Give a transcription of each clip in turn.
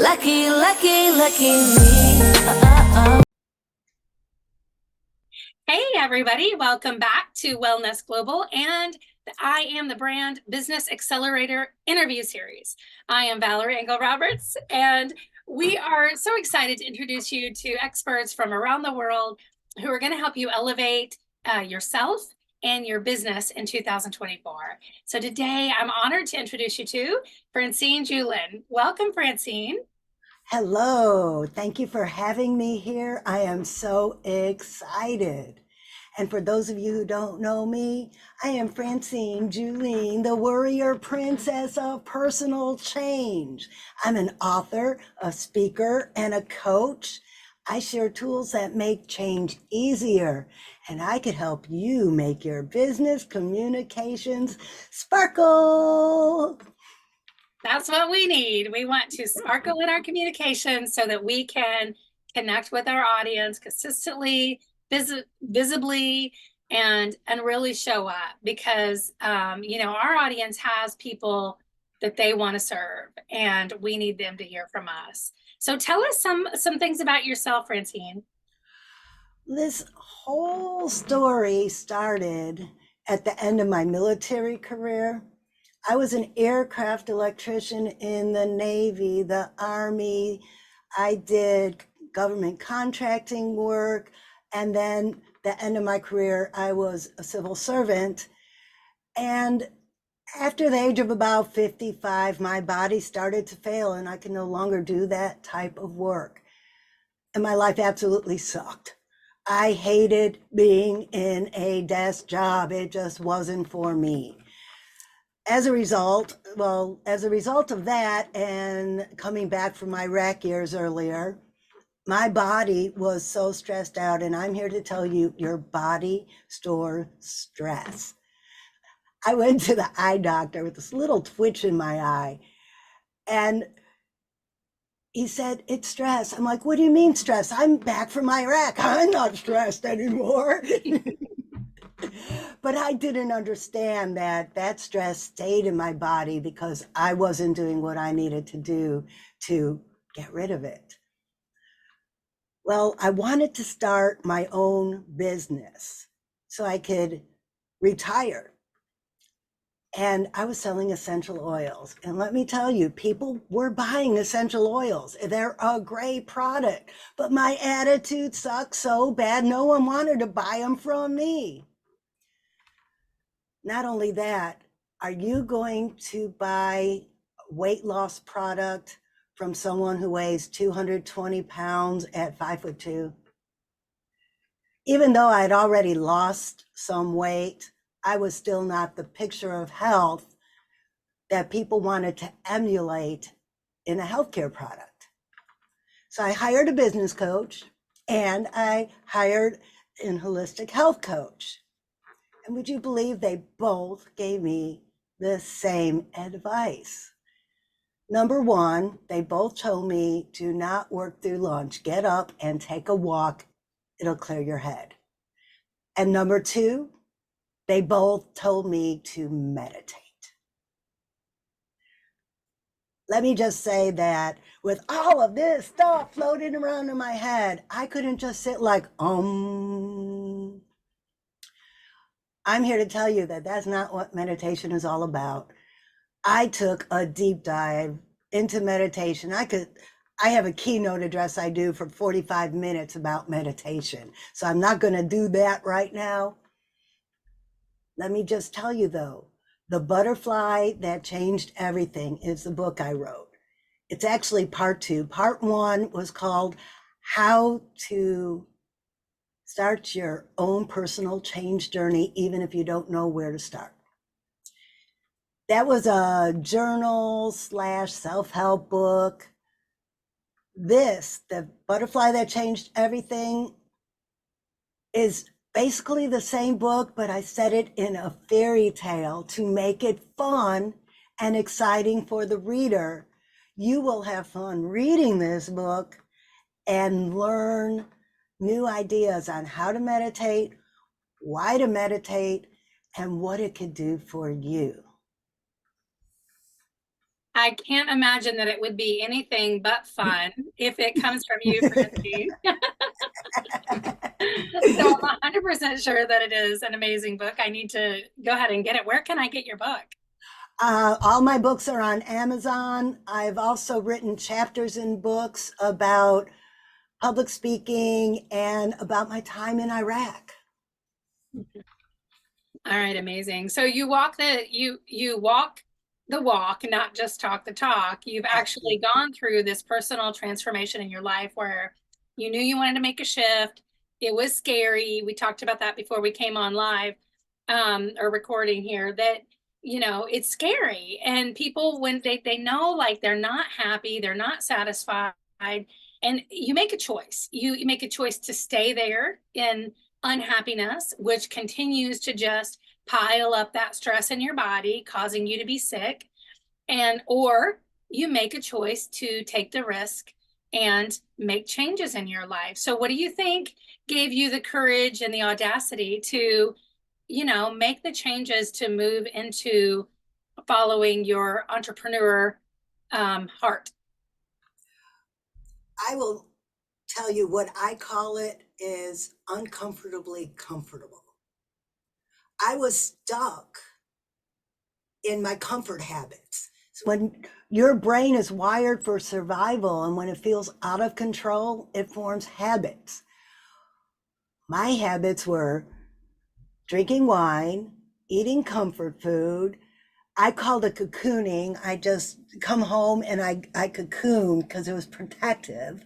Lucky, lucky, lucky me. Hey, everybody, welcome back to Wellness Global and the I Am the Brand Business Accelerator interview series. I am Valarie Engel-Roberts, and we are so excited to introduce you to experts from around the world who are going to help you elevate yourself and your business in 2024. So today, I'm honored to introduce you to Francine Julin. Welcome, Francine. Hello, thank you for having me here. I am so excited. And for those of you who don't know me, I am Francine Julin, the warrior princess of personal change. I'm an author, a speaker, and a coach. I share tools that make change easier, and I could help you make your business communications sparkle. That's what we need. We want to sparkle in our communication so that we can connect with our audience consistently, visibly, and really show up because our audience has people that they want to serve, and we need them to hear from us. So tell us some things about yourself, Francine. This whole story started at the end of my military career. I was an aircraft electrician in the Navy, the Army. I did government contracting work. And then the end of my career, I was a civil servant. And after the age of about 55, my body started to fail and I could no longer do that type of work. And my life absolutely sucked. I hated being in a desk job. It just wasn't for me. As a result of that and coming back from my Iraq years earlier, my body was so stressed out. And I'm here to tell you, your body stores stress. I went to the eye doctor with this little twitch in my eye. And he said, it's stress. I'm like, what do you mean stress? I'm back from Iraq. I'm not stressed anymore. But I didn't understand that stress stayed in my body because I wasn't doing what I needed to do to get rid of it. Well, I wanted to start my own business so I could retire. And I was selling essential oils. And let me tell you, people were buying essential oils. They're a great product. But my attitude sucked so bad, no one wanted to buy them from me. Not only that, are you going to buy a weight loss product from someone who weighs 220 pounds at 5'2"? Even though I had already lost some weight, I was still not the picture of health that people wanted to emulate in a healthcare product. So I hired a business coach and I hired an holistic health coach. And would you believe they both gave me the same advice? Number one, they both told me, do not work through lunch. Get up and take a walk. It'll clear your head. And number two, they both told me to meditate. Let me just say that with all of this stuff floating around in my head, I couldn't just sit like, I'm here to tell you that that's not what meditation is all about. I took a deep dive into meditation. I have a keynote address I do for 45 minutes about meditation. So I'm not going to do that right now. Let me just tell you though, The Butterfly That Changed Everything is the book I wrote. It's actually part two. Part one was called How to Start Your Own Personal Change Journey, even if you don't know where to start. That was a journal / self-help book. The Butterfly That Changed Everything, is basically the same book, but I set it in a fairy tale to make it fun and exciting for the reader. You will have fun reading this book and learn new ideas on how to meditate, why to meditate, and what it could do for you. I can't imagine that it would be anything but fun if it comes from you, Francie. So I'm 100% sure that it is an amazing book. I need to go ahead and get it. Where can I get your book? All my books are on Amazon. I've also written chapters in books about public speaking and about my time in Iraq. All right, amazing. So you walk the walk, not just talk the talk. You've actually gone through this personal transformation in your life where you knew you wanted to make a shift. It was scary. We talked about that before we came on live or recording here, that it's scary. And people, when they know like they're not happy, they're not satisfied, and you make a choice. You make a choice to stay there in unhappiness, which continues to just pile up that stress in your body, causing you to be sick. And or you make a choice to take the risk and make changes in your life. So what do you think gave you the courage and the audacity to, make the changes to move into following your entrepreneur heart? I will tell you what I call it is uncomfortably comfortable. I was stuck in my comfort habits. So when your brain is wired for survival and when it feels out of control, it forms habits. My habits were drinking wine, eating comfort food. I called it cocooning. I just come home and I cocoon because it was protective.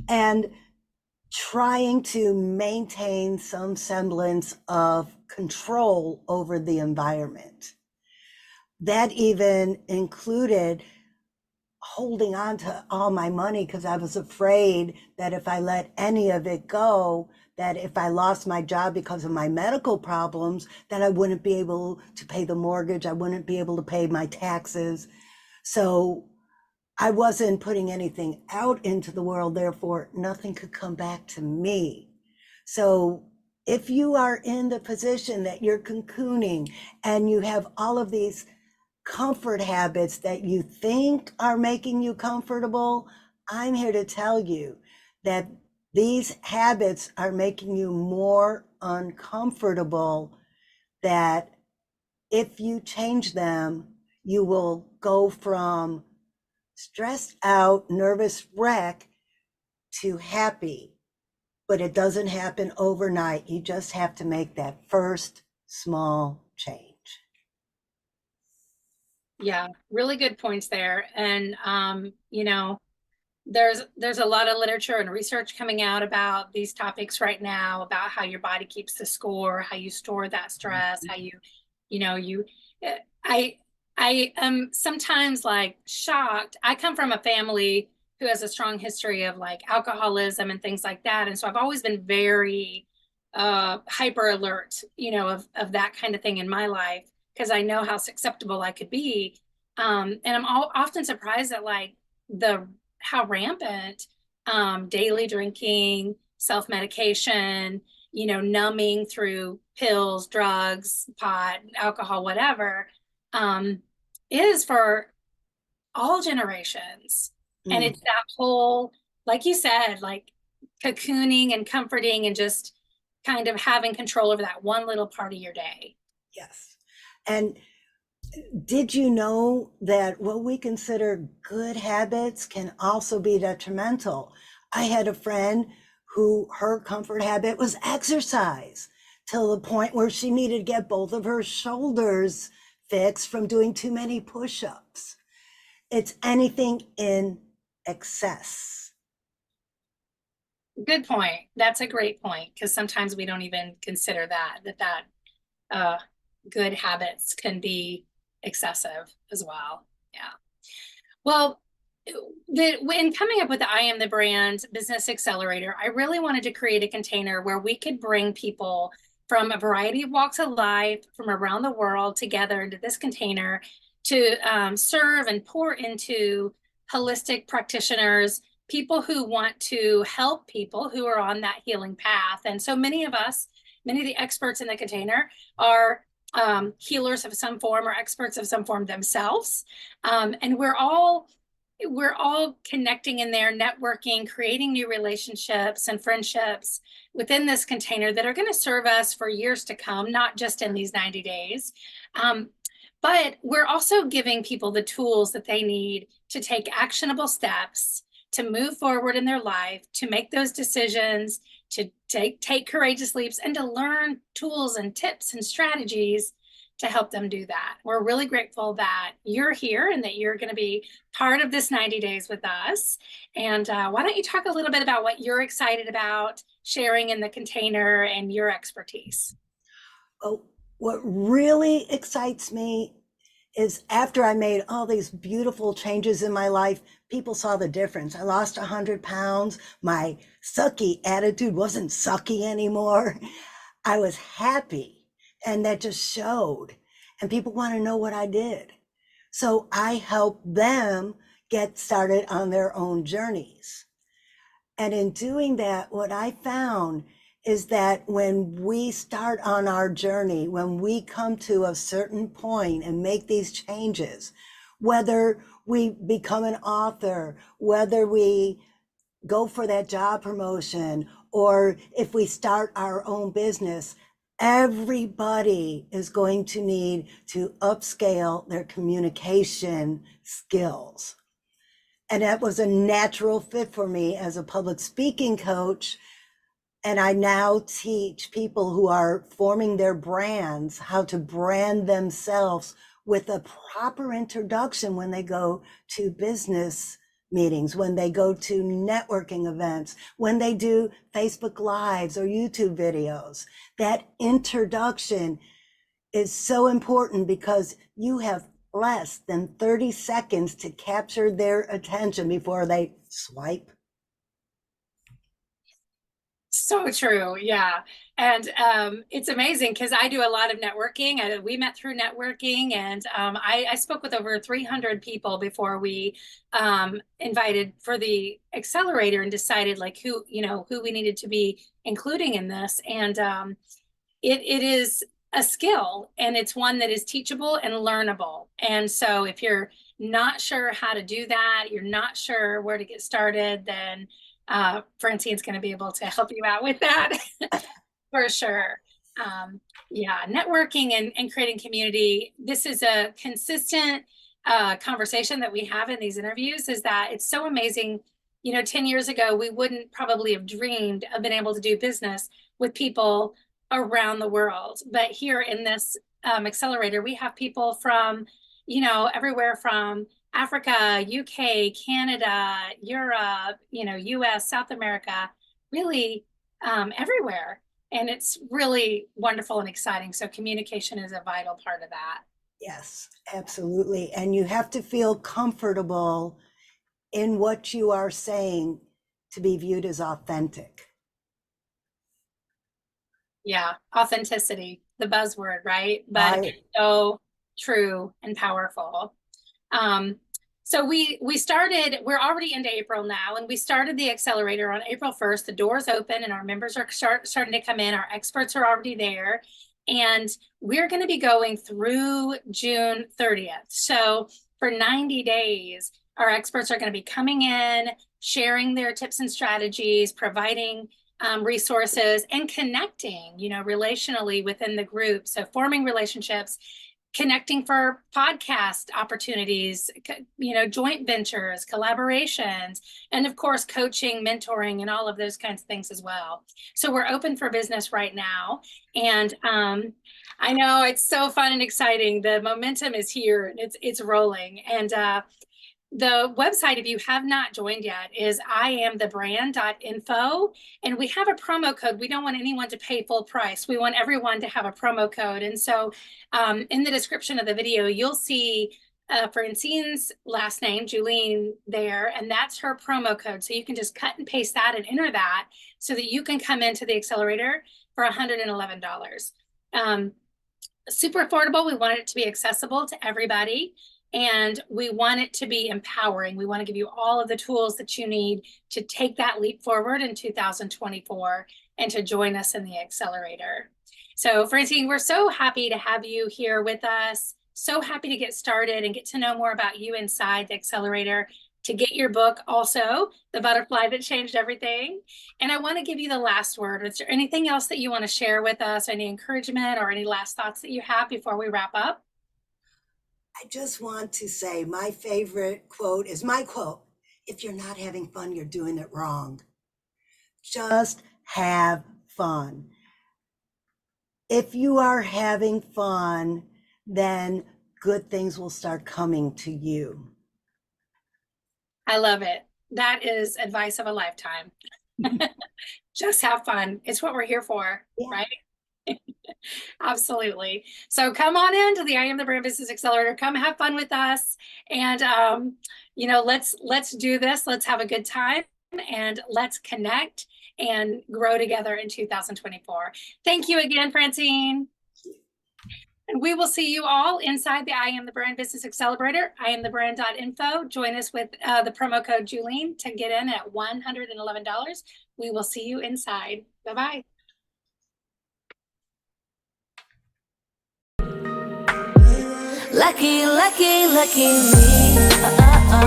And trying to maintain some semblance of control over the environment. That even included holding on to all my money because I was afraid that if I let any of it go, that if I lost my job because of my medical problems, that I wouldn't be able to pay the mortgage, I wouldn't be able to pay my taxes. So I wasn't putting anything out into the world, therefore nothing could come back to me. So if you are in the position that you're cocooning and you have all of these comfort habits that you think are making you comfortable, I'm here to tell you that these habits are making you more uncomfortable, that if you change them, you will go from stressed out, nervous wreck to happy. But it doesn't happen overnight. You just have to make that first small change. Yeah, really good points there. And there's a lot of literature and research coming out about these topics right now, about how your body keeps the score, how you store that stress, how you I I am sometimes like shocked. I come from a family who has a strong history of like alcoholism and things like that, and so I've always been very hyper alert, of that kind of thing in my life, because I know how susceptible I could be. And I'm often surprised at like the how rampant daily drinking, self-medication, numbing through pills, drugs, pot, alcohol, whatever, is for all generations. And it's that whole, like you said, like cocooning and comforting and just kind of having control over that one little part of your day. Yes. And did you know that what we consider good habits can also be detrimental? I had a friend who her comfort habit was exercise till the point where she needed to get both of her shoulders fixed from doing too many push-ups. It's anything in excess. Good point. That's a great point, because sometimes we don't even consider that good habits can be excessive as well. Yeah. Well, when coming up with the I Am the Brand Business Accelerator, I really wanted to create a container where we could bring people from a variety of walks of life from around the world together into this container to serve and pour into holistic practitioners, people who want to help people who are on that healing path. And so many of us, many of the experts in the container are healers of some form or experts of some form themselves. And we're all connecting in there, networking, creating new relationships and friendships within this container that are going to serve us for years to come, not just in these 90 days. But we're also giving people the tools that they need to take actionable steps, to move forward in their life, to make those decisions, to take courageous leaps, and to learn tools and tips and strategies to help them do that. We're really grateful that you're here and that you're going to be part of this 90 days with us. And why don't you talk a little bit about what you're excited about sharing in the container and your expertise? Oh, what really excites me is after I made all these beautiful changes in my life, people saw the difference. I lost 100 pounds. My sucky attitude wasn't sucky anymore. I was happy, and that just showed. And people want to know what I did. So I help them get started on their own journeys. And in doing that, what I found is that when we start on our journey, when we come to a certain point and make these changes, whether we become an author, whether we go for that job promotion, or if we start our own business, everybody is going to need to upscale their communication skills. And that was a natural fit for me as a public speaking coach. And I now teach people who are forming their brands how to brand themselves with a proper introduction when they go to business meetings, when they go to networking events, when they do Facebook Lives or YouTube videos. That introduction is so important because you have less than 30 seconds to capture their attention before they swipe. So true. Yeah. And it's amazing because I do a lot of networking. We met through networking, and I spoke with over 300 people before we invited for the accelerator and decided like who we needed to be including in this. And it is a skill, and it's one that is teachable and learnable. And so if you're not sure how to do that, you're not sure where to get started, then Francine's going to be able to help you out with that for sure. Yeah, networking and creating community. This is a consistent conversation that we have in these interviews, is that it's so amazing. 10 years ago, we wouldn't probably have dreamed of being able to do business with people around the world. But here in this accelerator, we have people from, everywhere from Africa, UK, Canada, Europe, US, South America, really everywhere. And it's really wonderful and exciting. So communication is a vital part of that. Yes, absolutely. And you have to feel comfortable in what you are saying to be viewed as authentic. Yeah, authenticity, the buzzword, right? But Right. so true and powerful. So we started, we're already into April now, and we started the accelerator on April 1st. The doors open and our members are starting to come in. Our experts are already there. And we're going to be going through June 30th. So for 90 days, our experts are going to be coming in, sharing their tips and strategies, providing resources, and connecting, relationally within the group. So forming relationships, connecting for podcast opportunities, joint ventures, collaborations, and of course, coaching, mentoring, and all of those kinds of things as well. So we're open for business right now. And I know it's so fun and exciting. The momentum is here and it's rolling. And the website, if you have not joined yet, is iamthebrand.info. And we have a promo code. We don't want anyone to pay full price. We want everyone to have a promo code. And so in the description of the video, you'll see Francine's last name, Julene, there, and that's her promo code. So you can just cut and paste that and enter that so that you can come into the accelerator for $111. Super affordable. We want it to be accessible to everybody. And we want it to be empowering. We want to give you all of the tools that you need to take that leap forward in 2024 and to join us in the accelerator. So Francine, we're so happy to have you here with us. So happy to get started and get to know more about you inside the Accelerator, to get your book also, The Butterfly That Changed Everything. And I want to give you the last word. Is there anything else that you want to share with us, any encouragement or any last thoughts that you have before we wrap up? I just want to say my favorite quote is my quote. If you're not having fun, you're doing it wrong. Just have fun. If you are having fun, then good things will start coming to you. I love it. That is advice of a lifetime. Just have fun. It's what we're here for, Yeah. right? Absolutely. So come on into the I Am the Brand Business Accelerator. Come have fun with us. And let's do this. Let's have a good time and let's connect and grow together in 2024. Thank you again, Francine. And we will see you all inside the I Am the Brand Business Accelerator, IamTheBrand.info. Join us with the promo code Julene to get in at $111. We will see you inside. Bye-bye. Lucky, lucky, lucky me.